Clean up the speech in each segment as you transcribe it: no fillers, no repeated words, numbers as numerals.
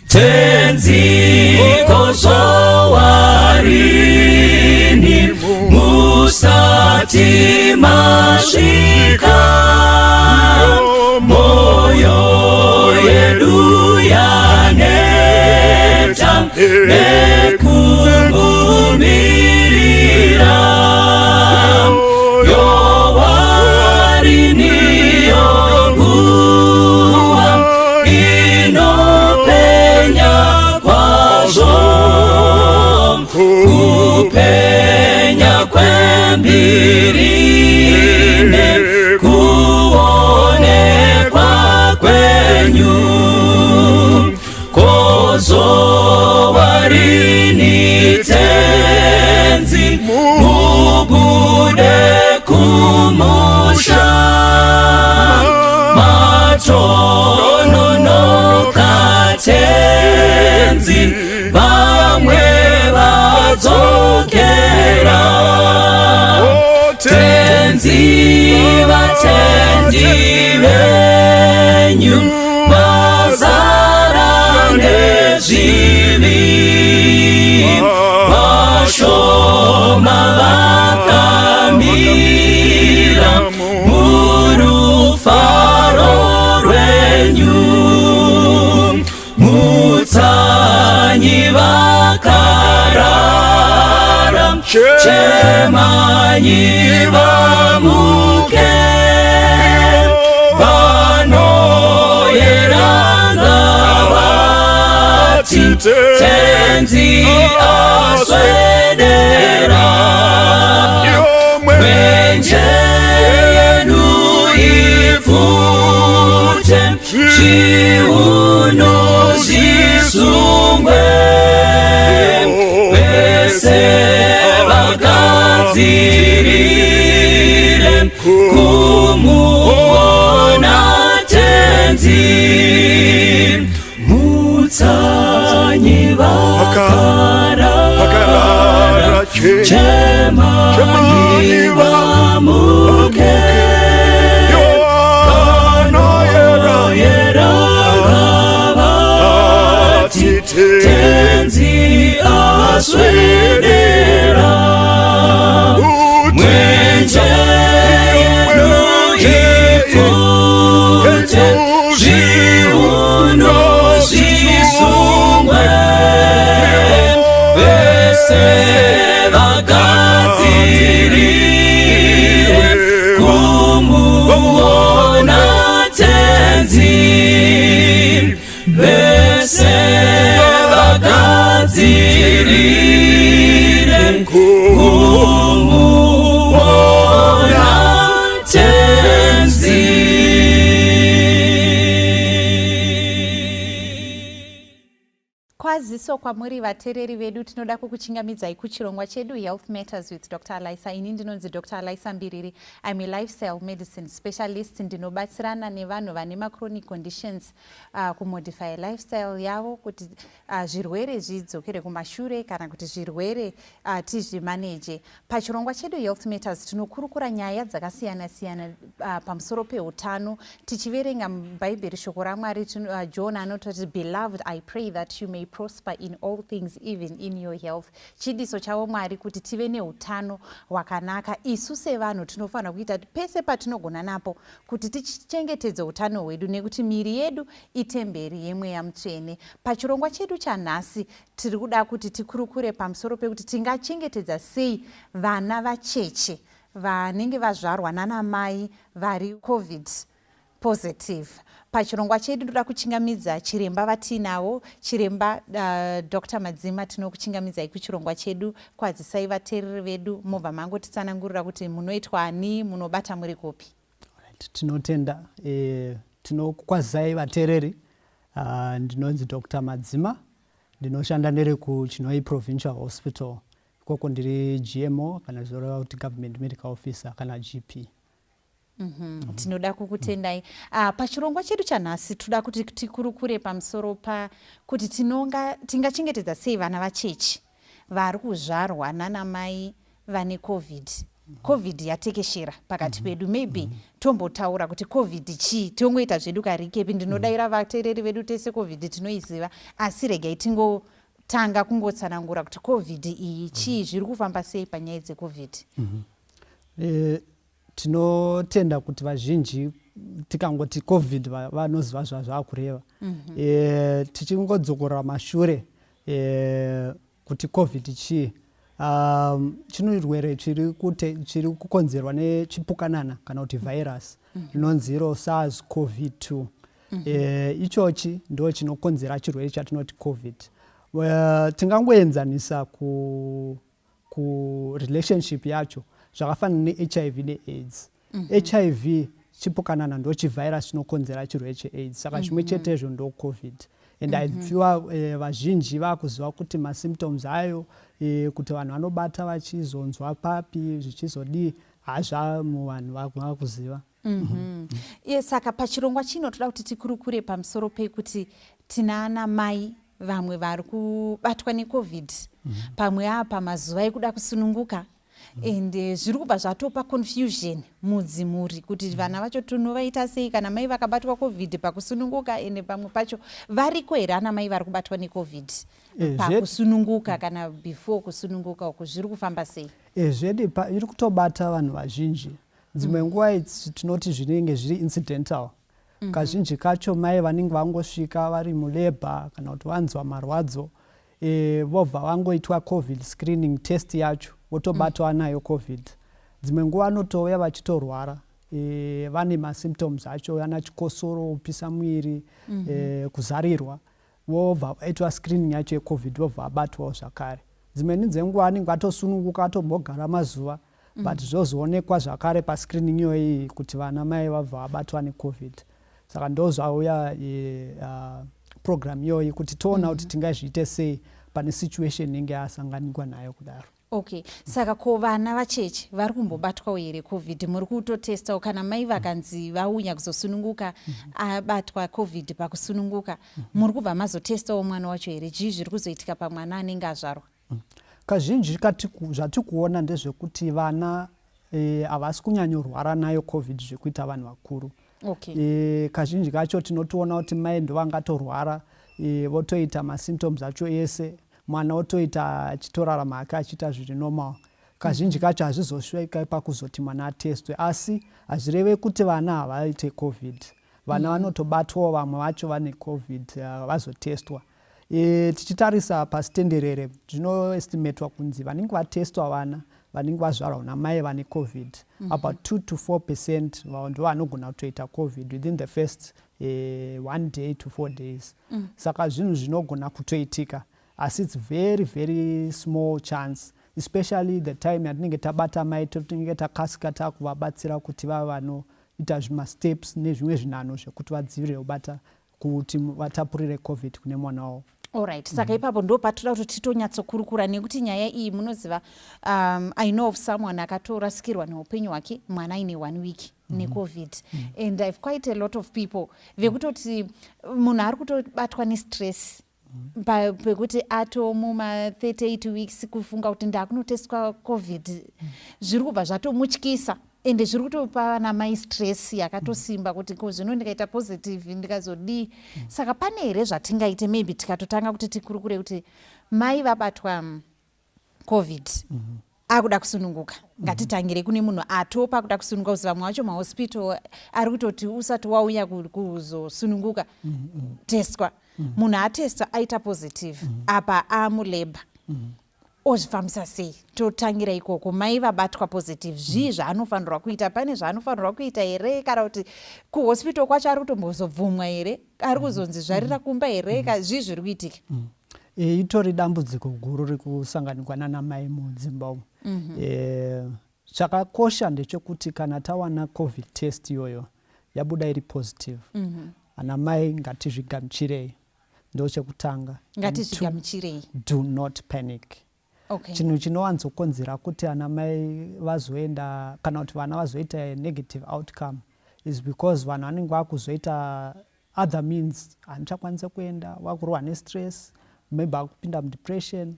Tenzi kozowarini musati masvika moyo yedu yaneta nekubumirira yowarini yonguwa inopenya kwazvo kupenya kwembirine kuonekwa kwenyu kozowarini tenzi mubude kumusha matononoka tenzi vamwe vadzokera tenzi vatendi venyu vazara nezvivi vashoma vakamira murufaro rwenyu mutsanyi vakarara chemanyi vamuke vanoyeranga vati tenzi aswedera mwenje yenu ivute zviuno zvisungwe vese vagadzirire kumuona tenzi mutsanyi vakarara chemanyi vamuke tenzi aswedera mwenje yenu ivute zviuno zvisungwe vese vagadzirire kumuona tenzi vese vagadzirire kumuona tenzi. Kwaziso kwamuri vatereri vedu tinoda kukuchingamidzai kuchirongwa chedu Health Matters with Dr. Alaisa. Ini ndinonzi Dr. Alaisa Mbiriri. I'm a lifestyle medicine specialist. Ndinobatsirana nevanhu vane chronic conditions kumodify lifestyle yavo kuti zvirwere zvidzokere kumashure kana kuti zvirwere tizvimanage. Pachirongwa chedu Health Matters tinokurukura nyaya dzakasiyana siyana pamusoro peutano tichiverenga mubhaibheri shoko raMwari. John anoti beloved I pray that you may prosper in all things even in your health. Chidiso chavo Mwari kuti tive neutano hwakanaka. Isu sevanhu tinofanira kuita pese patinogona napo kuti tichengetedze utano hwedu nekuti miri yedu itemberi yemweya mutsvene. Pachirongwa chedu chanhasi tiri kuda kuti tikurukure pamusoro pekuti tingachengetedza sei vana vacheche vanenge vazvarwa nanamai vari COVID positive. Pachirongwa chedu toda kuchingamidza chiremba vatinavo chiremba Dr. Madzima tinokuchingamidzai kuchirongwa chedu. Kwadzisai vatereri vedu mobva mangotitsanangurira kuti munoitwa ani munobata muri kupi. Tinotenda tinokwazai vatereri. Ndinonzi Dr. Madzima ndinoshanda ndiri kuChinoi Provincial Hospital. Ikoko ndiri GMO kana zvoreva kuti Government Medical Officer kana GP. Tinoda kukutendai. Pachirongwa chedu chanhasi toda kuti tikurukure pamusoro kuti tingachengetedza sei vana vacheche vari kuzvarwa nanamai vane COVID covid yatekeshera pakati pedu maybe tombotaura kuti covid chii tongoita zvedu karikepi ndinodayira vateereri vedu tese covid tinoiziva asi regai tingotanga kungotsanangura kuti covid iyi chii zviri kufamba sei panyaya dzecovid. Tinotenda kuti vazhinji tikangoti covid vanoziva zvazvakureva. Tichingodzokora mashure kuti covid chii, chinurwere chiri kukonzerwa nechipukanana kana kuti virus inonzi SARS-CoV-2. Ichochi ndo chinokonzera chirwere chatinoti covid. Tingangoenzanisa ku relationship yacho zvakafanana neHIV neAIDS. HIV chipukanana ndo chivirus chinokonzera chirwere cheAIDS, saka chimwe chetezvo ndo covid. And aifiwa vazhinji vakuziva kuti masymptoms ayo, kuti vanhu vanobata vachizonzwa papi zvichizodii, hazvamu vanhu vakuziva. Saka pachirongwa chino toda kuti tikurukure pamusoro pekuti tina ana mai vamwe vari kubatwa necovid pamwe apa mazuva ekuda kusununguka. And zviri kubva zvatopa confusion mudzimuri kuti vana vacho tonovaita sei kana mai vakabatwa covid pakusununguka, ende pamwe pacho variko here ana mai vari kubatwa necovid pakusununguka kana before kusununguka uku zviri kufamba sei? Zvedi iri kutobata vanhu vazhinji. Dzimwe nguva tinoti zvinenge zviri incidental. Kazhinji kacho mai vanenge vangosvika vari mulebha kana kuti vanzwa marwadzo, vobva vangoitwa covid screening test yacho votobatwa nayo covid. Dzimwe nguva vanotouya vachitorwara, vane masymptoms acho, vana chikosoro, kupisa mwiri, kuzarirwa, vobva vaitwa screening yacho yecovid vobva vabatwawo zvakare. Dzimweni dzenguva vanenge vatosununguka tombogara mazuva, but zvozoonekwa zvakare pascreening iyoyi kuti vana mai vabva vabatwa necovid. Saka ndozvauya program iyoyi kuti toona kuti tingazviite sei pane situation inenge yasanganikwa nayo kudaro. Okay, saka ko vana vacheche vari kumbobatwawo here covid? Muri kutotestawo kana mai vakanzi vauya kuzosununguka abatwa covid pakusununguka, muri kubva mazotestawo mwana wacho here? Zvii zviri kuzoitika pamwana anenge azvarwa? Kazhinji zvatikuona ndezvekuti vana havasi kunyanyorwara nayo covid zvekuita vanhu vakuru. Okay. Kazhinji kacho tinotoona kuti mai ndo vangatorwara, votoita masymptoms acho ese, mwana otoita achitorarama hake achiita zviri normal. Kazhinji kacho hazvizosvika pakuzoti mwana atestwe, asi hazvireve kuti vana havaite covid. Vana vanotobatwawo, vamwe vacho vane covid vazotestwa. Tichitarisa pasitenderere zvinoestimatwa kunzi vanenge vatestwa vana vanenge vazvarwa namai vane covid, about 2 to 4% ndo vanogona kutoita covid within the first 1 day to 4 days. Saka zvinhu zvinogona kutoitika, asi it's very very small chance, especially the time yatinenge tabata mai totinenge takasika takuvabatsira kuti vava vanoita zvimasteps nezvimwe zvinhanho zvekuti vadzivirire kubata kuti vatapurire covid kune mwana wavo. Alright, saka ipapo ndo patoda kuti titonyatsokurukura nekuti nyaya iyi munoziva, I know of someone akatorasikirwa neupenyu hwake mwana aine 1 week necovid. And I've quite a lot of people vekutoti munhu ari kutobatwa nestress pekuti ato muma 38 weeks kufunga kuti ndakunotestwa covid, zviri kubva zvatomutyisa ende zviri kutopa vana mai stress yakatosimba kuti ko zvino ndikaita positive ndikazodii. Saka pane here zvatingaite maybe tikatotanga kuti tikurukure kuti mai vabatwa covid akuda kusununguka, ngatitangire kune munhu atopa akuda kusununguka, kuziva vamwe vacho mahospital ari kutoti usati wauya kuzosununguka testwa, munhu atestwa aita positive apa amulebha, ozvifambisa sei? Totangira ikoko, mai vabatwa positive, zvii zvaanofanirwa kuita? Pane zvaanofanirwa kuita here, kana kuti kuhospital kwacho ari kutombozobvumwa here, ari kuzonzi zvarira kumba here, zvii zviri kuitika? Itori dambudziko guru rikusanganikwa nana mai mudzimba umu. Chakakosha ndechekuti kana tawana covid test iyoyo yabuda iri positive, ana mai ngatizvigamuchirei, ndo chekutanga. Ngatizvigamuchirei. Do not panic. Okay. Chinhu chinowanzokonzera kuti ana mai vazoenda kana kuti vana vazoita a negative outcome is because vanhu vanenge vakuzoita other means, hanichakwanisa kuenda, vakurwa nestress, maybe akupinda mudepression,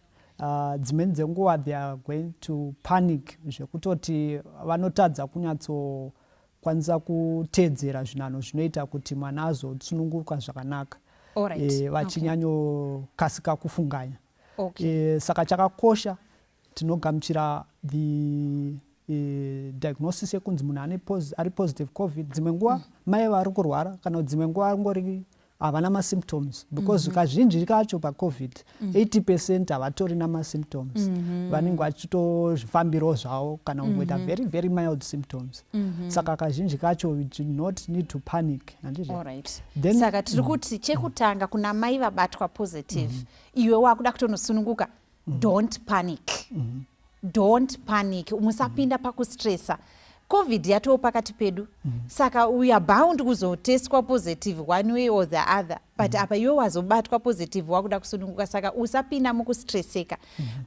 dzimweni dzenguva they are going to panic zvekutoti vanotadza kunyatsokwanisa kuteedzera zvinhanho zvinoita kuti mwana azotsununguka zvakanaka vachinyanyokasika kufunganya. Saka chakakosha tinogamuchira the diagnosis yekunzi munhu ari positive COVID. Dzimwe nguva mai vari kurwara kana dzimwe nguva angori havana masymptoms because kazhinji kacho paCovid 80% havatori namasymptoms, vanenge vachitozvifambirawo zvavo kana kungoita very very mild symptoms. Saka kazhinji kacho we do not need to panic. Saka tiri kuti chekutanga kuna mai vabatwa positive iwe wakuda kutonosununguka, don't panic. Don't panic. Musapinda pakustressa. COVID yatoo pakati pedu. Saka we are bound kuzotestwa positive one way or the other. But apa iwe wazobatwa positive wakuda kusununguka, saka usapinda mukustresseka.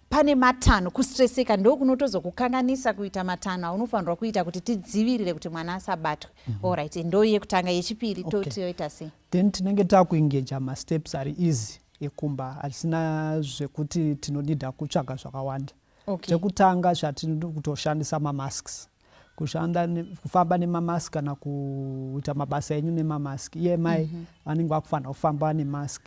Pane matano, kustresseka ndo kunotozokukanganisa kuita matano unofanirwa kuita kuti tidzivirire kuti mwana asabatwe. Alright, ndo yekutanga. Yechipiri toyoita sei? Then tinenge takuengage ma-steps ari easy ekumba, asina zvekuti tinodida kutsvaga zvakawanda. Chekutanga zvatinoda kutoshandisa mamasks, kufamba nemamask kana kuita mabasa enyu nemamask. Iye mai vanenge vakufanira kufamba nemask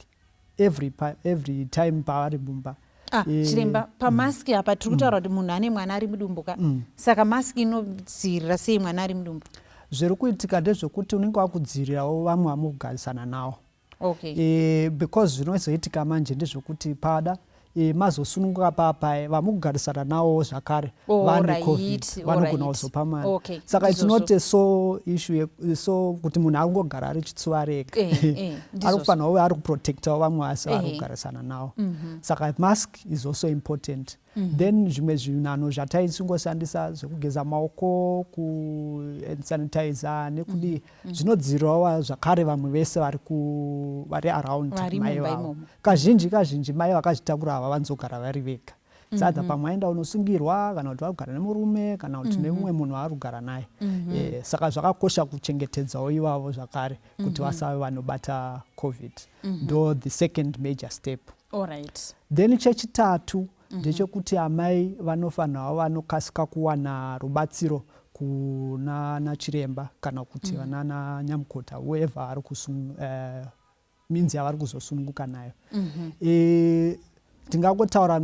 every time pavari mumba. Chiremba, pamask apa tiri kutaura kuti munhu ane mwana ari mudumbu ka? Saka mask inodzivirira sei mwana ari mudumbu? Zviri kuitika ndezvekuti unenge wakudzivirirawo vamwe vamukugarisana navo. Because zvinozoitika manje ndezvekuti pada mazosununguka papa vamukugarisana navo zvakare vane COVID vanogona kuzopa mwana. Saka it's not a so issue so kuti munhu angogara ari chitsuva rega. Ari kufanira ari kuprotectawo vamwe asi vari kugarisana navo. Saka mask is also important. Then zvimwe zvinhanho zvataisingoshandisa zvekugeza maoko, kusanitizer nekudi zvinodzivirirawo zvakare vamwe vese vari around mai vavo. Kazhinji mai vakazvitakura havanzogara vari vega. Sadza pamwe aenda unosungirwa kana kuti varikugara nemurume kana kuti nemumwe munhu waari kugara naye. Saka zvakakosha kuchengetedzawo ivavo zvakare kuti vasave vanobata COVID. Ndo the second major step. Then chechitatu ndechekuti amai vanofanira vanokasika kuwana rubatsiro kuna chiremba kana kuti vana nyamukota whoever ari minzi yavari kuzosununguka nayo. Tingangotaura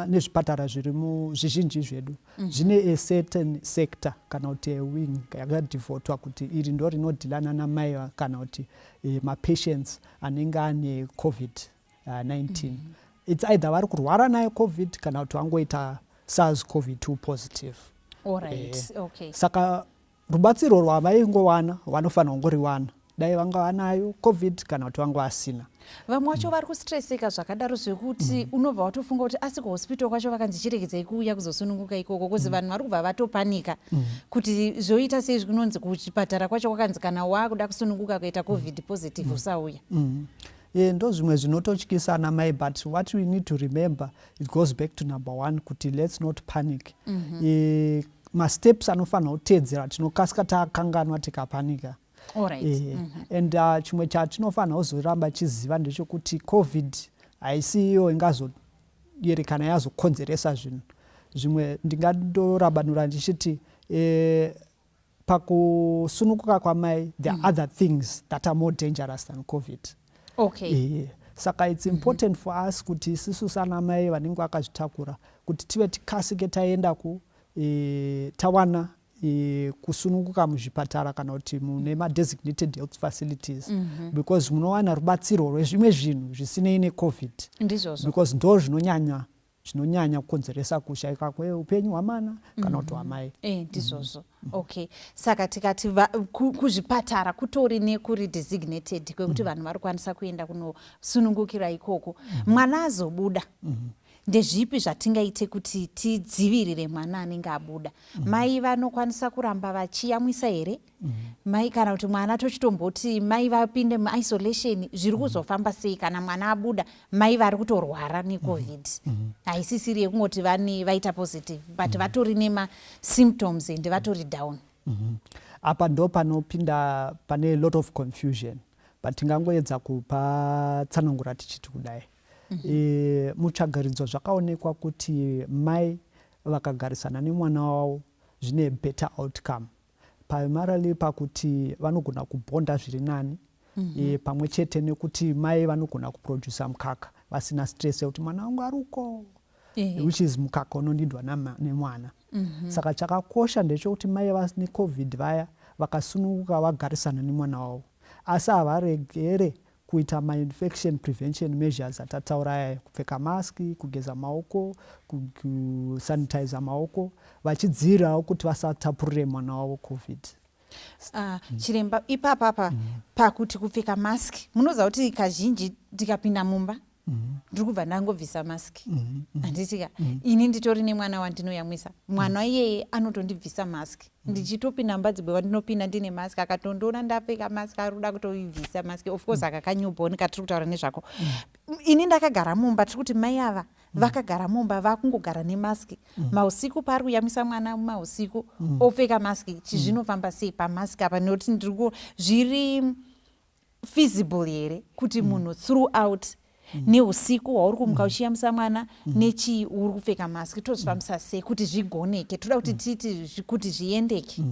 nezvipatara zviri zvizhinji zvedu zvine a certain sector kana kuti wing yakadhivhotwa kuti iri ndo rinodhilana namai kana kuti mapatients anenge ane COVID-19. It's either vari kurwara nayo COVID kana kuti vangoita SARS-CoV-2 positive. Saka rubatsiro rwavaingowana vanofanira kungoriwana, dai vanga vanayo COVID kana kuti vanga vasina. Vamwe vacho vari kustresseka zvakadaro zvekuti unobva watofunga kuti asi kuhospital kwacho vakanzi chiregedzai kuuya kuzosununguka ikoko, kuzi vanhu vari kubva vatopanika kuti zvoita sei zvinonzi kuchipatara kwacho kwakanzi kana wakuda kusununguka kuita COVID positive usauya. Ndo zvimwe zvinototyisa ana mai, but what we need to remember, it goes back to number one, kuti let's not panic. Ma-steps anofanira kuteedzera tinokasika takanganwa tikapanika. And chimwe chatinofanira kuzoramba chiziva ndechekuti COVID haisi iyo ingazoyerekana yazokonzeresa zvinhu zvimwe. Ndingandorabanura ndichiti pakusununguka kwamai there are other things that are more dangerous than COVID. Saka it's important for us kuti isusu sana mai vanenge vakazvitakura kuti tive tikasike taenda tawana kusununguka muzvipatara kana kuti mune ma-designated health facilities, because munowana rubatsiro rwezvimwe zvinhu zvisinei neCovid, because ndo zvinonyanya kukonzeresa kushaika kweupenyu hwamwana kana kuti hwamai. Ndizvozvo. Saka tikati kuzvipatara kutori nekuri designated kwekuti vanhu vari kukwanisa kuenda kunosunungukira ikoko, mwana azobuda ndezvipi zvatingaite kuti tidzivirire mwana anenge abuda? Mai vanokwanisa kuramba vachiyamwisa here? Mai kana kuti mwana tochitomboti mai vapinde muisolation, zviri kuzofamba sei kana mwana abuda mai vari kutorwara neCovid? Haisisiri yekungoti vaita positive but vatori nema-symptoms ende vatori down. Apa ndo panopinda pane a lot of confusion, but tingangoedza kupa tsanangura tichiti kudai. mutsvagiridzo zvakaonekwa kuti mai vakagarisana nemwana wavo zvine better outcome, primarily pakuti vanogona kubhonda zviri nani, pamwe chete nekuti mai vanogona kuprodusa mukaka vasina stress yekuti mwana wangu ari uko, which is mukaka unodidwa nemwana. Saka chakakosha ndechekuti mai vasine covid vaya vakasununguka vagarisana nemwana wavo, asi havaregere kuita ma-infection prevention measures atataura, kupfeka maski, kugeza maoko, kusanitiza maoko, vachidzirawo kuti vasatapurire mwana wavo covid. Chiremba, ipapa pakuti kupfeka maski, munoziva kuti kazhinji tikapinda mumba ndiri kubva ndangobvisa maski, handitika ini nditori nemwana wandinoyamwisa, mwana iyeye anotondibvisa maski, ndichitopinda mumba wandinopinda ndine maski, akatondoona ndapfeka maski aruda kutoibvisa maski, of course aka newborn katiri kutaura nezvako. Ini ndakagara mumba, tiri kuti mai ava vakagara mumba vakungogara nemaski, mausiku paari kuyamwisa mwana mausiku opfeka maski, chizvinofamba sei pamaski apa, nekuti zviri feasible here kuti munhu throughout neusiku hwauri kumuka uchiyamwisa mwana nechi uri kupfeka maski tozvifambisa sei kuti zvigoneke, toda kuti titi kuti zviendeke?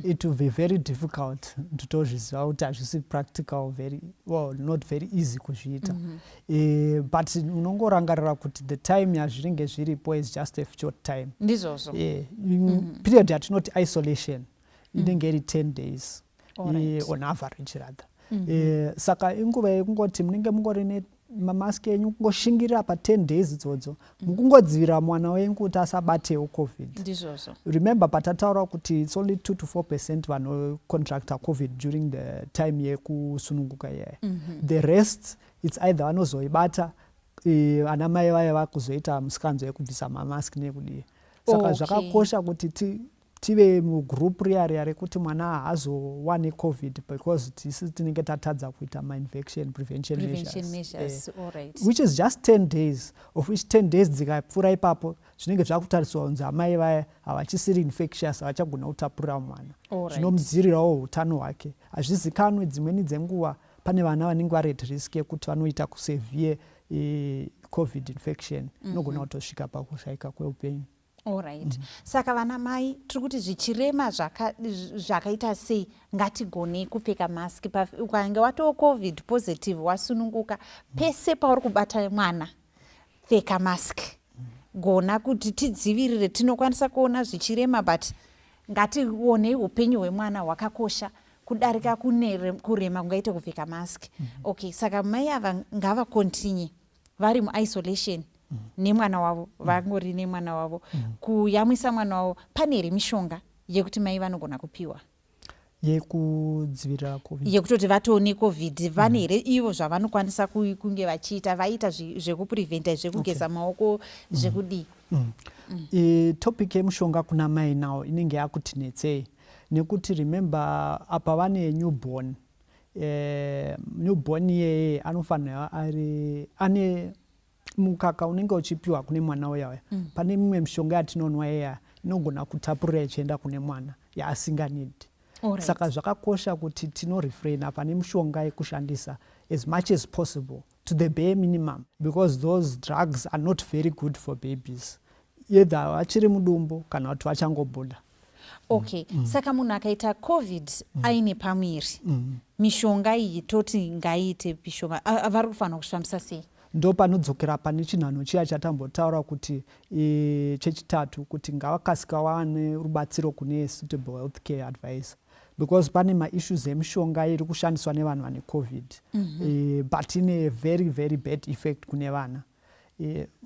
It will be very difficult totozviziva kuti hazvisi practical, not very easy kuzviita. But unongorangarira kuti the time yazvinenge zviripo is just a short time. Ndizvozvo. Period yatinoti isolation inenge iri 10 days on average rather. Saka inguva yekungoti munenge mungori mamaski enyu kungoshingirira pa 10 days idzodzo mukungodzivira mwana wenyu kuti asabatewo covid. Ndizvozvo. Remember patataura kuti it's only 2 to 4% vanocontracta covid during the time yekusununguka iyayi. The rest it's either vanozoibata ana mai vaye vakuzoita musikanzo yekubvisa mamaski nekudii. Saka zvakakosha kuti tive mugroup riya rekuti mwana haazowani covid because tisi tinenge tatadza kuita ma-infection prevention measures. Which is just 10 days, of which 10 days dzikapfuura ipapo zvinenge zvakutariswa kunzi amai vaya havachisiri infectious, havachagona kutapurira mwana, zvinomudzirirawo utano hwake. Hazvizikanwi dzimweni dzenguva pane vana vanenge vari at risk yekuti vanoita kusevere covid infection inogona kutosvika pakushayika kweupenyu. Alright. Saka vana mai tiri kuti zvichirema zvakaita sei ngatigone kupfeka maski ukange watoo covid positive wasununguka pese pauri kubata mwana pfeka maski, gona kuti tidzivirire. Tinokwanisa kuona zvichirema but ngatione upenyu hwemwana hwakakosha kudarika kurema kungaite kupfeka maski. Okay, saka mai ava ngava continue vari mu-isolation nemwana wavo, vangori nemwana wavo, kuyamwisa mwana wavo. Pane here mishonga yekuti mai vanogona kupiwa yekudzivirira covid, yekutoti vatoone covid? Vane here ivo zvavanokwanisa kunge vachiita, vaita zvekupreventa, zvekugeza maoko, zvekudii? Topic yemishonga kuna mai nawo inenge yakutinetsei, nekuti remember apa vane newborn, newborn yeye anofanira ane mukaka unenge uchipiwa kune mwana uyaya. Pane mimwe mishonga yatinonwa iya inogona kutapurira ichienda kune mwana yaasinganidi. Saka zvakakosha kuti tinorefraina pane mishonga yekushandisa as much as possible to the bare minimum, because those drugs are not very good for babies, either vachiri mudumbu kana kuti vachangobuda. Okay, saka munhu akaita covid aine pamwiri, mishonga iyi toti ngaiite mishonga vari kufanira kuzvifambisa sei? Ndo panodzokera pane chinhanho chiya chatambotaura kuti chechitatu kuti ngavakasika wane rubatsiro kune suitable healthcare advisor, because pane ma-issues emishonga iri kushandiswa nevanhu vane covid but ine very very bad effect kune vana.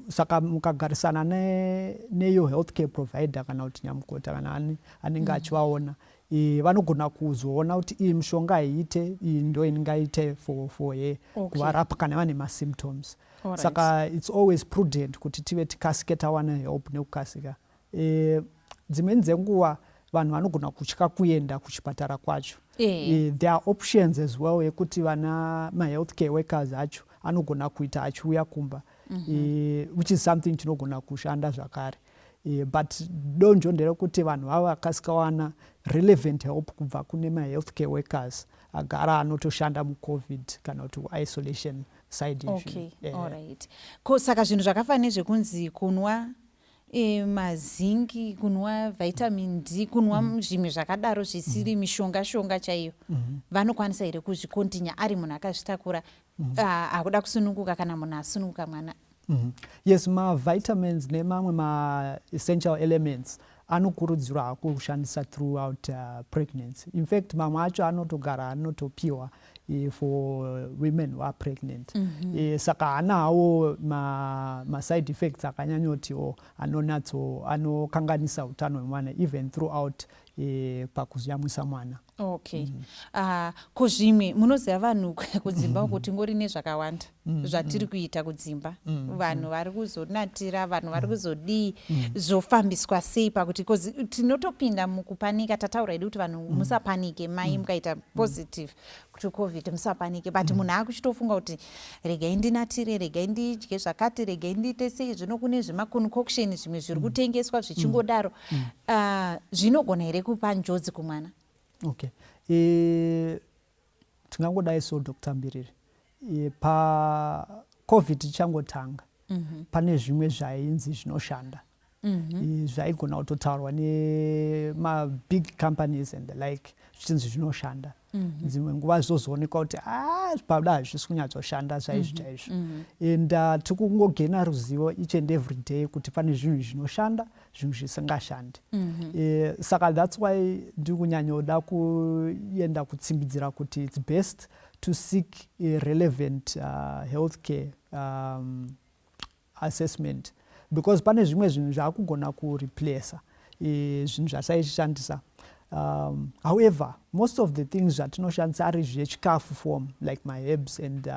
Saka mukagarisana neyo healthcare provider kana kuti nyamukota kana anenge achivaona, vanogona kuzoona kuti iyi mishonga haiite, iyi ndo ingaite for ye kuvarapa kana vane ma-symptoms. Saka it's always prudent kuti tive tikasike tawana help nekukasika. Dzimweni dzenguva vanhu vanogona kutya kuenda kuchipatara kwacho. There are options as well yekuti vana ma-healthcare workers acho anogona kuita achiuya kumba, which is something tinogona kushanda zvakare. But donjo nderekuti vanhu vava vakasika wana relevant help kubva kune ma-healthcare workers agara anotoshanda mu-covid kana kuti isolation side okay. Alright. Saka zvinhu zvakafanana nezvekunzi kunwa mazingi, kunwa vitamin D, kunwa zvimwe zvakadaro zvisiri mishonga chaiyo, vanokwanisa here kuzvikontinya ari munhu akazvitakura akuda kusununguka kana munhu asununguka mwana? Yes, ma-vitamins nemamwe ma-essential elements anokurudzirwa kushandisa throughout pregnancy. In fact, mamwe acho anotopiwa for women who are pregnant. Saka hana hawo ma-side effects akanyanyotiwo anokanganisa utano hwemwana even throughout pakuzuyamwisa mwana. Okay. Zvimwe munoziva vanhu kudzimba uko tingori nezvakawanda zvatiri kuita kudzimba, vanhu vari kuzonatira, vanhu vari kuzodii, zvofambiswa sei pakuti tinotopinda mukupanika. Tataura hedu kuti vanhu musapanike, mai mukaita positive to covid musapanike, but munhu akuchitofunga kuti regai ndinatire, regai ndidye zvakati, regai ndiite sei, zvino kune zvemaconcoction zvimwe zviri kutengeswa zvichingodaro. Zvinogona here kupa njodzi kumwana? Okay. Tingangodai so Dr. Mbiriri. Pa-COVID ichangotanga, pane zvimwe zvainzi zvinoshanda. Zvaigona kutotaurwa nema-big companies and the like, zvichinzi zvinoshanda. Dzimwe nguva zvozoonekwa kuti pabda hazvisi kunyatsoshanda zvaizvo chaizvo. And tikungogena ruzivo each and every day kuti pane zvinhu zvinoshanda, zvinhu zvisingashandi. Saka that's why ndiri kunyanyoda kuenda kutsimbidzira kuti it's best to seek a relevant healthcare assessment, because pane zvimwe zvinhu zvakugona kureplace zvinhu zvasaishandisa. However, most of the things zvatinoshandisa ari zvechikafu form, like my herbs and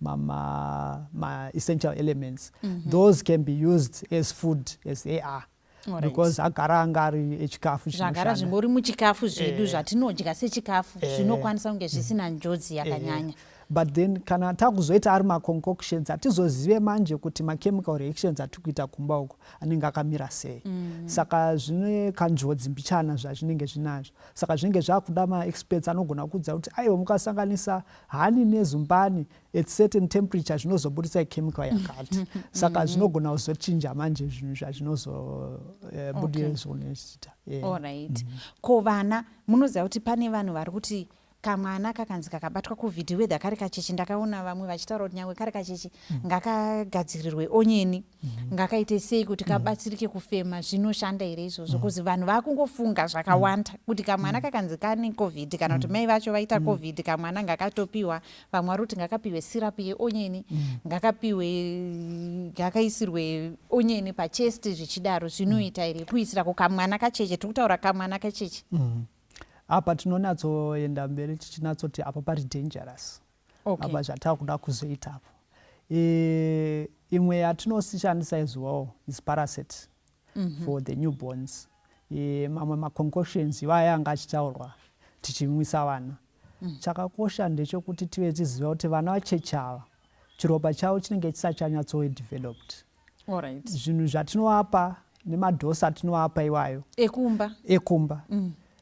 my essential elements, those can be used as food as they are. Right. Because agara angari echikafu zvagara zvingori muchikafu zvedu zvatinodya sechikafu zvinokwanisa kunge zvisina njodzi yakanyanya. But then kana takuzoita ari ma-concoctions atizozive manje kuti ma-chemical reactions atikuita kumba uko anenge akamira sei. Saka zvine kanjodzi mbichana zvazvinenge zvinazvo. Saka zvinenge zvakuda ma-experts anogona kudza kuti aiwa mukasanganisa hani nezumbani at certain temperature zvinozobudisa chemical yakati. Saka zvinogona kuzochinja manje zvinhu zvazvinozobudira zvonezita. Alright. Ko vana munoziva kuti pane vanhu vari kuti kamwana kakanzi kakabatwa covid whether kari kachechi, ndakaona vamwe vachitaura kuti nyangwe kari kachechi ngakagadzirirwe onyeni, ngakaite sei kuti kabatsirike kufema, zvinoshanda here izvozvo? Kuzi vanhu vakungofunga zvakawanda kuti kamwana kakanzi kane covid kana kuti mai vacho vaita covid, kamwana ngakatopiwa, vamwe vari kuti ngakapiwe sirapi yeonyeni, ngakaisirwe onyeni pachest, zvichidaro zvinoita here kuisira kukamwana kacheche? Tikutaura kamwana kacheche. Apa tinonatsoenda mberi tichinatsoti apa pari dangerous. Apa zvatakuda kuzoita apo. Imwe yatinoshandisa as well is parasite for the newborns. Mamwe ma-concoctions ivaya anga achitaurwa tichimwisa vana. Chakakosha ndechekuti tive tiziva kuti vana vachechava chiropa chavo chinenge chisachanyatso developed. Alright. Zvinhu zvatinovapa nemadosi atinovapa iwayo ekumba.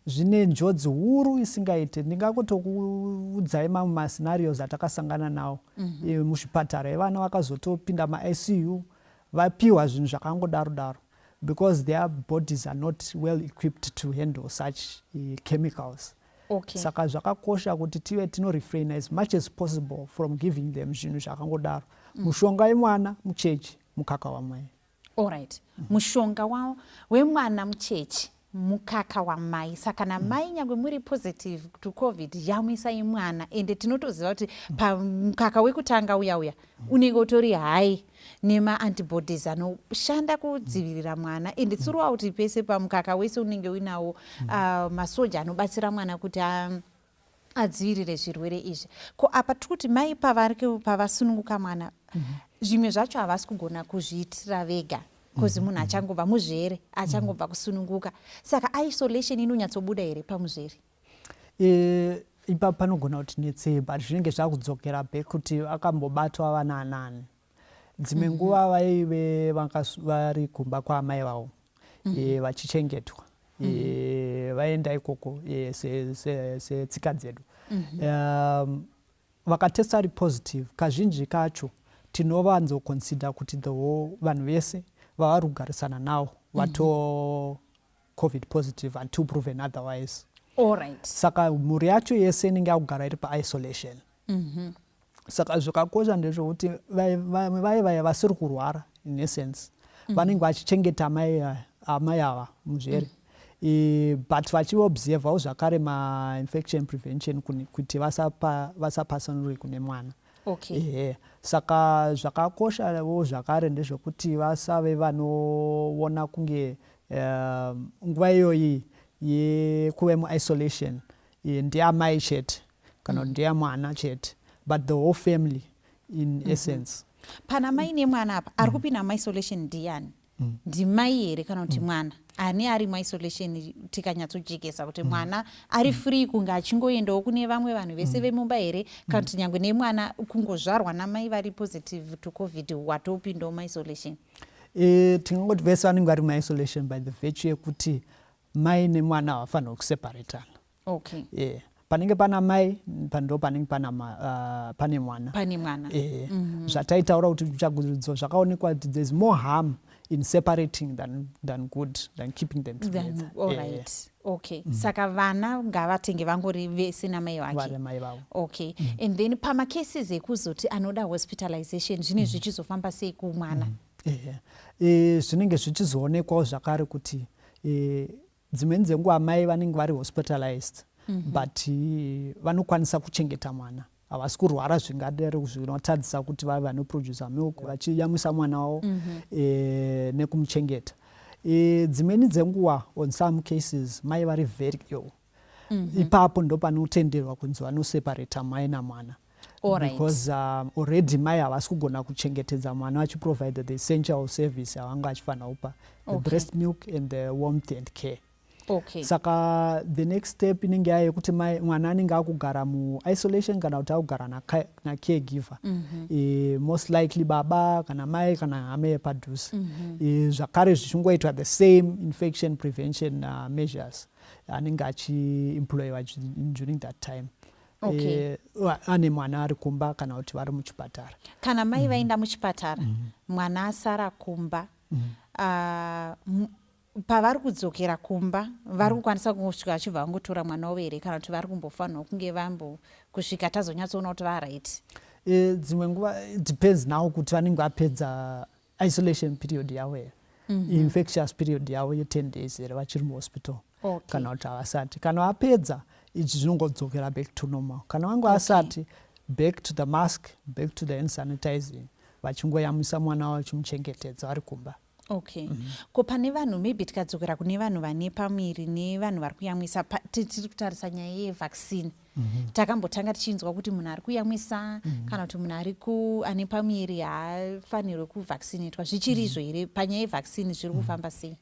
Zvine njodzi huru isingaite. Ndingakutokuudzai mamwe mascenarios atakasangana nawo muzvipatara evana vakazotopinda ma-ICU vapiwa zvinhu zvakangodaro because their bodies are not well equipped to handle such chemicals. Okay. Saka zvakakosha kuti tive tinorefrain as much as possible from giving them zvinhu zvakangodaro. Mushonga wemwana muchechi, mukaka wamai. Alright. Mushonga wemwana muchechi, mukaka wamai. Saka na mai nyangwe muri positive to covid yamwisai mwana, ende tinotoziva kuti pamukaka wekutanga uya unenge utori high nema antibodies anoshanda kudzivirira mwana, ende throughout pese pamukaka wese unenge uinawo masoja anobatsira mwana kuti adzivirire zvirwere izvi. Ko apa tikuti mai pavasununguka mwana, zvimwe zvacho havasi kugona kuzviitira vega, kuzi munhu achangobva muzvere, achangobva kusununguka. Saka isolation inonyatsobuda here pamuzvere? Ipa panogona kuti netsei, but zvinenge zvakudzokera back kuti akambobatwa vana anani. Dzimwe nguva vaive vari kumba kwaamai vavo vachichengetwa, vaenda ikoko setsika dzedu. vakatesta ari positive kazhinji kacho tinovanzoconsider kuti the whole vanhu vese vavari kugarisana navo vato covid positive until proven otherwise. Alright. Saka mhuri yacho yese inenge yakugara iri paisolation. Saka zvakakosha ndezvokuti vaya vasiri kurwara in essence vanenge vachichengeta amai ava muzvere but vachiobservawo zvakare ma-infection prevention kuti vasapasanuri kune mwana. Okay. Saka zvakakoshawo zvakare ndezvokuti vasave vanoona kunge nguva iyoyi yekuve mu-isolation ndeyamai chete kana kuti ndeyamwana chete but the whole family in essence. Pana mai nemwana apa ari kupinda mu-isolation ndiani? Ndimai here kana kuti mwana? Ani ari mu-isolation tikanyatsojekesa kuti mwana ari free kunge achingoendawo kune vamwe vanhu vese vemumba here kana kuti nyangwe nemwana kungozvarwa namai vari positive to covid watopindawo mu-isolation? Tingangoti vese vanenge vari mu-isolation by the virtue yekuti mai nemwana havafanirwa kuseparatana. Okay. Panenge pana mai ndo panenge pane mwana. Zvataitaura kuti kuchagudzo zvakaonekwa kuti there's more harm in separating than good than keeping them together. Alright. Okay. Saka vana ngavatenge vangori vese namai vake. Okay. And then pama cases ekuzoti anoda hospitalization zvine zvichizofamba sei kumwana? Zvinenge zvichizoonekwawo zvakare kuti dzimweni dzenguva mai vanenge vari hospitalized but vanokwanisa kuchengeta mwana, havasi kurwara zvingadero zvinotadzisa kuti vave vanoproducer milk vachiyamwisa mwana wavo nekumuchengeta. Dzimweni dzenguva on some cases mai vari very ill, ipapo ndo panotenderwa kunzi vanoseparata mai namwana. Because already mai havasi kugona kuchengetedza mwana vachiprovide the essential service yavanga vachifanira kupa, the breast milk and the warmth and care. Okay. Saka the next step inenge yayo kuti mwana anenge akugara mu-isolation kana kuti akugara na-caregiver. Most likely baba kana mai kana hama yepadhuze. Zvakare zvichingoitwa the same infection prevention measures anenge achiemployiwa during that time. Okay. Ane mwana ari kumba kana kuti vari muchipatara. Kana mai vaenda muchipatara mwana asara kumba pavari kudzokera kumba vari kukwanisa kusvika vachibva vangotora mwana wavo here kana kuti vari kumbofanirwa kunge kusvika tazonyatsoona kuti varight? Dzimwe nguva depends nawo kuti vanenge vapedza isolation period yavo here, infectious period yavo ye10 days here vachiri muhospital. Kana kuti havasati, kana vapedza ichi zvinongodzokera back to normal. Kana vange vasati, back to the mask, back to the hand sanitizing, vachingoyamwisa mwana wavo vachimuchengetedza vari kumba. Okay. Ko pane vanhu maybe tikadzokera kune vanhu vane pamwiri nevanhu vari kuyamwisa tiri kutarisa nyaya yevaccine. Takambotanga tichinzwa kuti munhu ari kuyamwisa kana kuti munhu ane pamwiri haafanirwe kuvaccinatwa. Zvichirizvo here panyaya yevaccine zviri kufamba sei?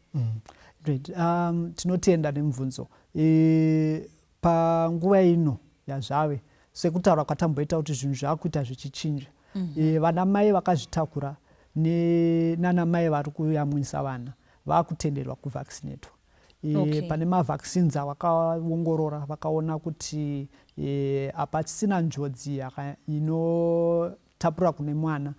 Tinotenda nemubvunzo. Panguva ino yazvave sekutaura kwatamboita kuti zvinhu zvaakuita zvichichinja. Vana mai vakazvitakura nana mai vari kuyamwisa vana vakutenderwa kuvaccinatwa. Pane mavaccines avakaongorora vakaona kuti hapachisina njodzi inotapura kune mwana,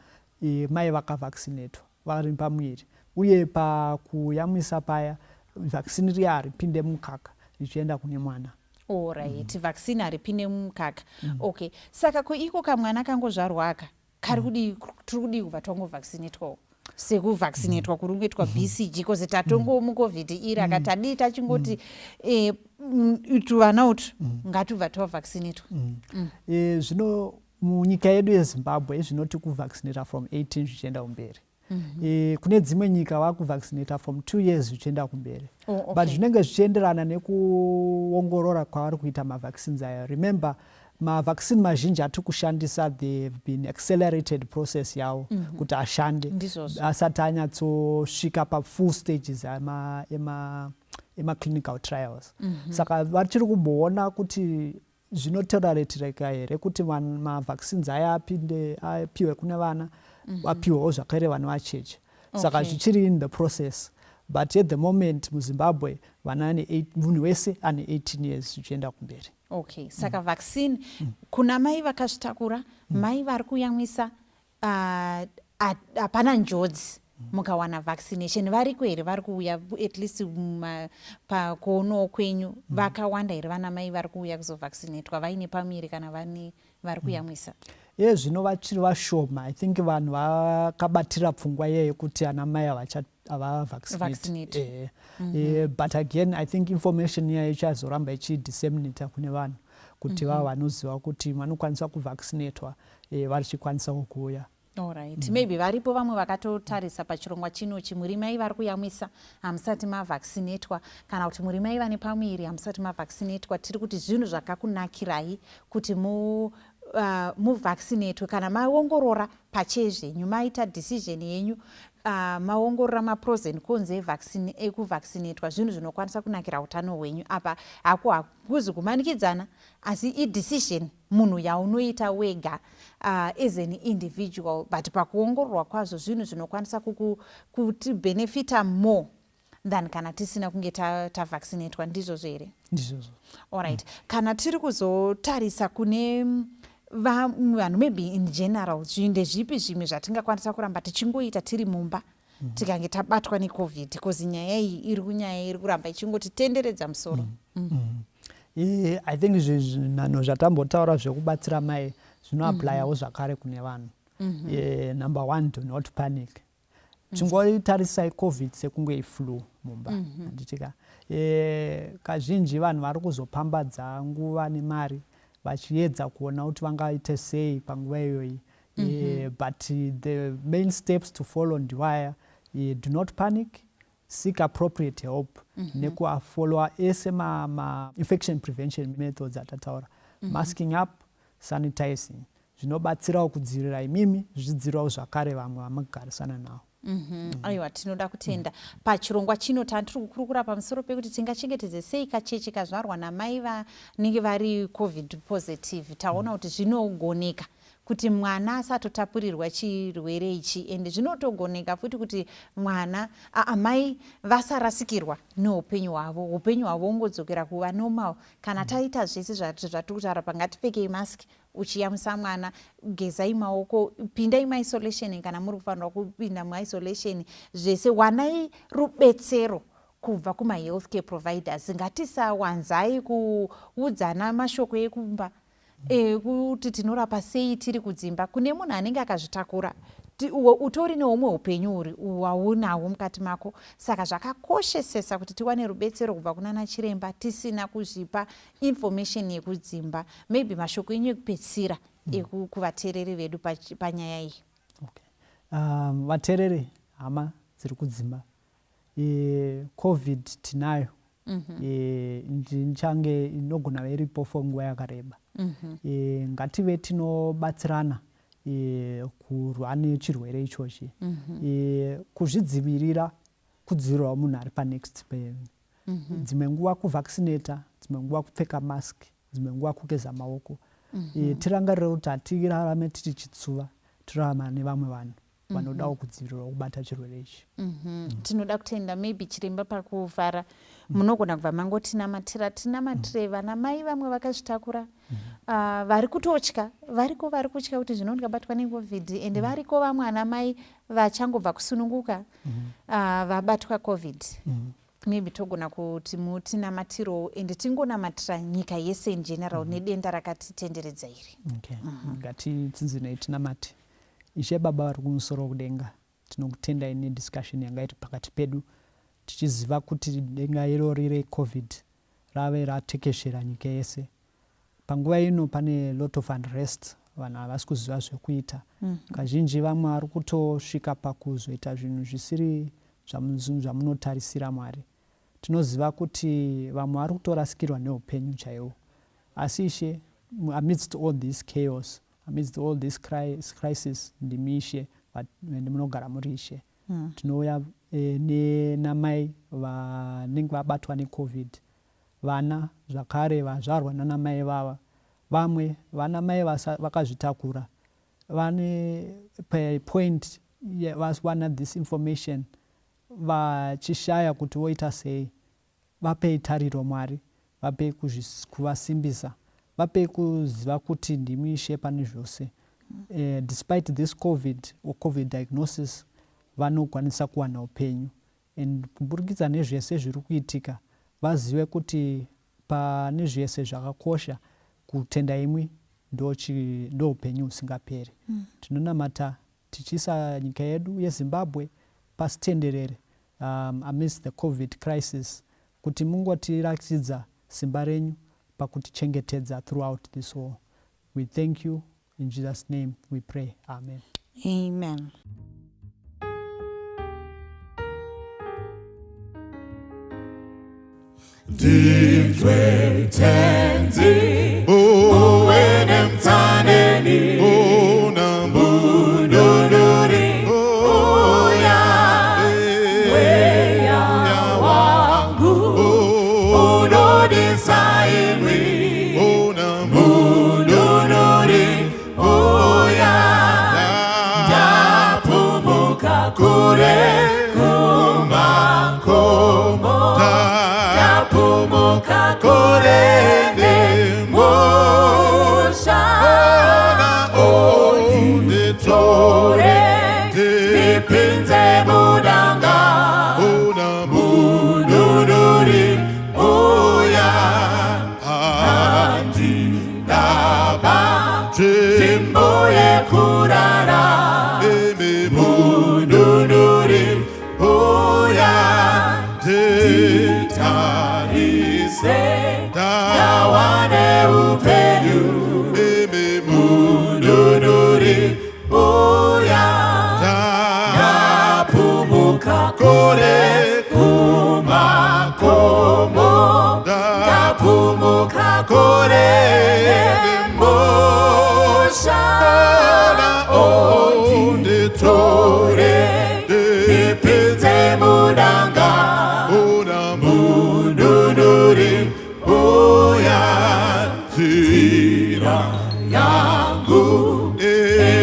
mai vakavaccinatwa vari pamwiri, uye pakuyamwisa paya vaccine riya haripinde mukaka richienda kune mwana. Alright. Vaccine haripinde mukaka. Okay. Saka iko kamwana kangozvarwa aka tiri kudi kubva tangovaccinatwawo sekuvaccinatwa kuri kuitwa BCG kozi tatongo mucovid iri akati adii tachingoti tuvana utu ngatibva tavaccinatwa. Zvino munyika yedu yeZimbabwe zvinoti kuvaccinata from 18 zvichienda kumberi. Kune dzimwe nyika vakuvaccinata from 2 years zvichienda kumberi. But zvinenge zvichienderana nekuongorora kwavari kuita mavaccines aya. Remember, mavaccine mazhinji atiri kushandisa they've been accelerated process yavo kuti ashande asati anyatsosvika pafull stages ema-clinical trials. Saka vachiri kumboona kuti zvinotoleretereka here kuti mavaccines aya apiwe kune vana apiwewo zvakare vana vacheche. Saka zvichiri in the process. but at the moment muZimbabwe vana munhu wese ane 18 years zvichienda kumberi. Okay, saka vaccine kuna mai vakazvitakura, mai vari kuyamwisa hapana njodzi mukawana vaccination, variko here vari kuuya at least pakuonawo kwenyu vakawanda here vana mai vari kuuya kuzovaccinatwa vaine pamiri kana vari kuyamwisa? Zvino vachiri vashoma. I think vanhu vakabatira pfungwa iyeyo kuti ana mai havavaccinate. But again I think information iyayo ichazoramba ichidisseminata kune vanhu kuti vava vanoziva kuti vanokwanisa kuvaccinatwa vachikwanisa kuuya. Alright. Maybe varipo vamwe vakatotarisa pachirongwa chinochi, muri mai vari kuyamwisa hamusati mavaccinatwa, kana kuti muri mai vane pamwiri hamusati mavaccinatwa. Tiri kuti zvinhu zvakakunakirai kuti muvaccinatwe kana maongorora pachezvenyu, maita decision yenyu, maongorora mapros and cons ekuvaccinatwa, zvinhu zvinokwanisa kunakira utano hwenyu. Apa hakuzi kumanikidzana, asi idecision munhu yaunoita wega as an individual, but pakuongororwa kwazvo zvinhu zvinokwanisa kutibenefita more than kana tisina kunge tavaccinatwa. Ndizvozvo here? Ndizvozvo. Alright. Kana tiri kuzotarisa kune vanhu maybe in general, ndezvipi zvimwe zvatingakwanisa kuramba tichingoita tiri mumba tikange tabatwa neCovid, because nyaya iyi iri kuramba ichingotitenderedza musoro? I think zvinhu zvatambotaura zvekubatsira mai zvinoaplayawo zvakare kune vanhu. Number one, do not panic. Chingotarisai COVID sekunge iflu mumba. Handitika kazhinji vanhu vari kuzopambadza nguva nemari vachiedza kuona kuti vangaite sei panguva iyoyi. But the main steps to follow ndewaya, do not panic, seek appropriate help, nekuafollowa ese infection prevention methods atataura. Masking up, sanitizing. Zvinobatsirawo kudzivirira imimi, zvichidzivirawo zvakare vamwe vamagarisana navo. Aiwa, tinoda kutenda. Pachirongwa chino tiri kukurukura pamusoro pekuti tingachengetedze sei kacheche kazvarwa namai vanenge vari COVID positive. Taona kuti zvinogoneka kuti mwana asatotapurirwa chirwere ichi, ende zvinotogoneka futi kuti mwana amai vasarasikirwa neupenyu hwavo, upenyu hwavo ungodzokera kuva normal. Kana taita zvese zvatiri kutaura pa, ngatipfekei mask, uchiyamwisa mwana, gezai maoko, pindai maisolation kana muri kufanirwa kupinda muisolation, zvese wanai rubetsero kubva kuma-healthcare providers. Ngatisawanzai kuudzana mashoko ekumba kuti tinorapa sei tiri kudzimba. Kune munhu anenge akazvitakura, utori neumwe upenyu uri waunawo mukati mako. Saka zvakakoshesesa kuti tiwane rubetsero kubva kunana chiremba tisina kuzvipa information yekudzimba. Maybe mashoko enyu ekupedzisira kuvateereri vedu panyaya iyi. Vateereri hama dziri kudzimba, COVID tinayo, ndichange inogona iripo for nguva yakareba. Ngative tinobatsirana kurwa nechirwere ichochi, kuzvidzivirira, kudzivirirawo munhu ari panext pemunhu. Dzimwe nguva kuvaccinata, dzimwe nguva kupfeka mask, dzimwe nguva kugeza maoko. Tirangarire kuti hatirarame tiri chitsuva, tirarama nevamwe vanhu vanodawo kudzivirira kubata chirwere ichi. Tinoda kutenda maybe chiremba pakuvhara munogona kubva mangotinamatirei vana mai vamwe vakazvitakura vari kutotya, variko vari kutya kuti zvino ndikabatwa neCovid, ende variko vamwe ana mai vachangobva kusununguka vabatwa COVID. Maybe togona kuti mutinamatiro ende tingonamatira nyika yese in general nedenda rakatitenderedza iri. Ngatitsinzinei tinamate. Ishe Baba vari kumusoro kudenga, tinokutendai nediscussion yangaita pakati pedu, tichiziva kuti denga irori reCovid rave ratekeshera nyika yese. Panguva ino pane lot of unrest, vanhu havasi kuziva zvekuita. Kazhinji vamwe vari kutosvika pakuzoita zvinhu zvisiri zvamunotarisira Mwari. Tinoziva kuti vamwe vari kutorasikirwa neupenyu chaiwo. Asi Ishe, amidst all this chaos, amidst all this crisis, ndimi Ishe munogara muri Ishe. Tinouya namai vanenge vabatwa neCovid, vana zvakare vazvarwa nanamai vava, vamwe vanamai vakazvitakura, vane point vasiwana this information vachishaya kuti voita sei, vapei tariro Mwari, vapei kuvasimbisa, vapei kuziva kuti ndimi Ishe pane zvose. Despite this COVID diagnosis, vanokwanisa kuwana upenyu. And kuburikidza nezvese zviri kuitika, vazive kuti pane zvese zvakakosha, kutenda imwi ndo upenyu usingaperi. Tinonamata tichisa nyika yedu yeZimbabwe pasitenderere amidst the COVID crisis, kuti mungotiratidza simba renyu pakutichengetedza throughout this war. We thank you. In Jesus' name we pray. Amen. Amen. Nditwe tenzi uwene mtaneni unambududuri uya weya wangu unodisa imwi unambududuri uya ndapumuka kure kumakomo ndapumuka kure nemusha unditore ndipinze mudanga unambududuri uya handinaba timbuye kurara mududuri uya nditarise ndawane upenyu mududuri uya ndapumuka kure kumakomo ndapumuka kure nemusha unditore ndipinze mudanga unambududuri uya nzira yangu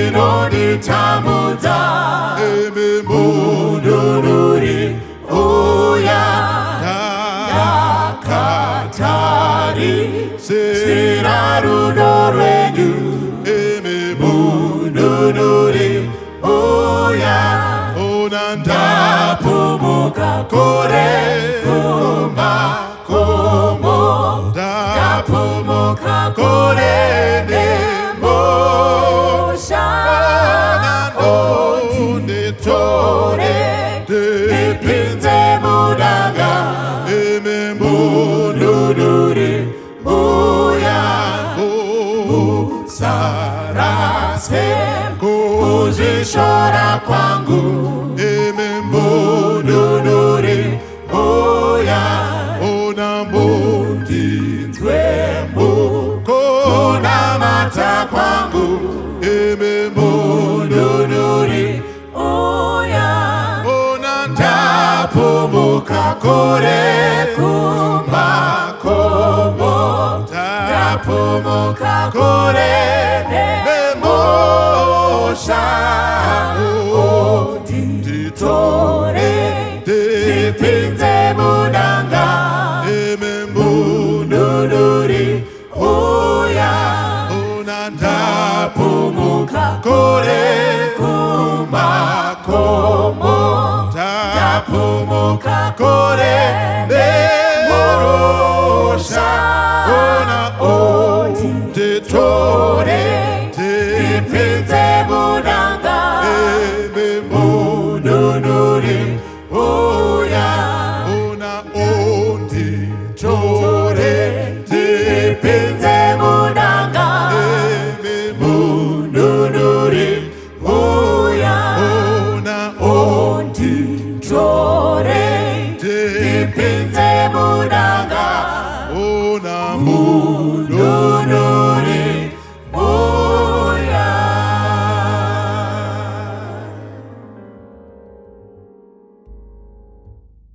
inonditamudza mududuri uya ndakatarisira rudo rwenyu mududuri uya ndapumuka kure kumakomo ndapumuka kure nemusha unditore ndipinze mudanga mududuri uya usarase kuzvishora kwangu mududuri uya unambudinzwemu kunamata kwangu mududuri uya ndapumuka kure kumakomo ndapumuka kure nemusha unditore ndipinze mudanga mududuri uya ndapumuka kure kumakomo ndapumuka kure nemusha unditore ndipinze mudanga mududuri uya unditore ndipinze mudanga mududuri uya unditore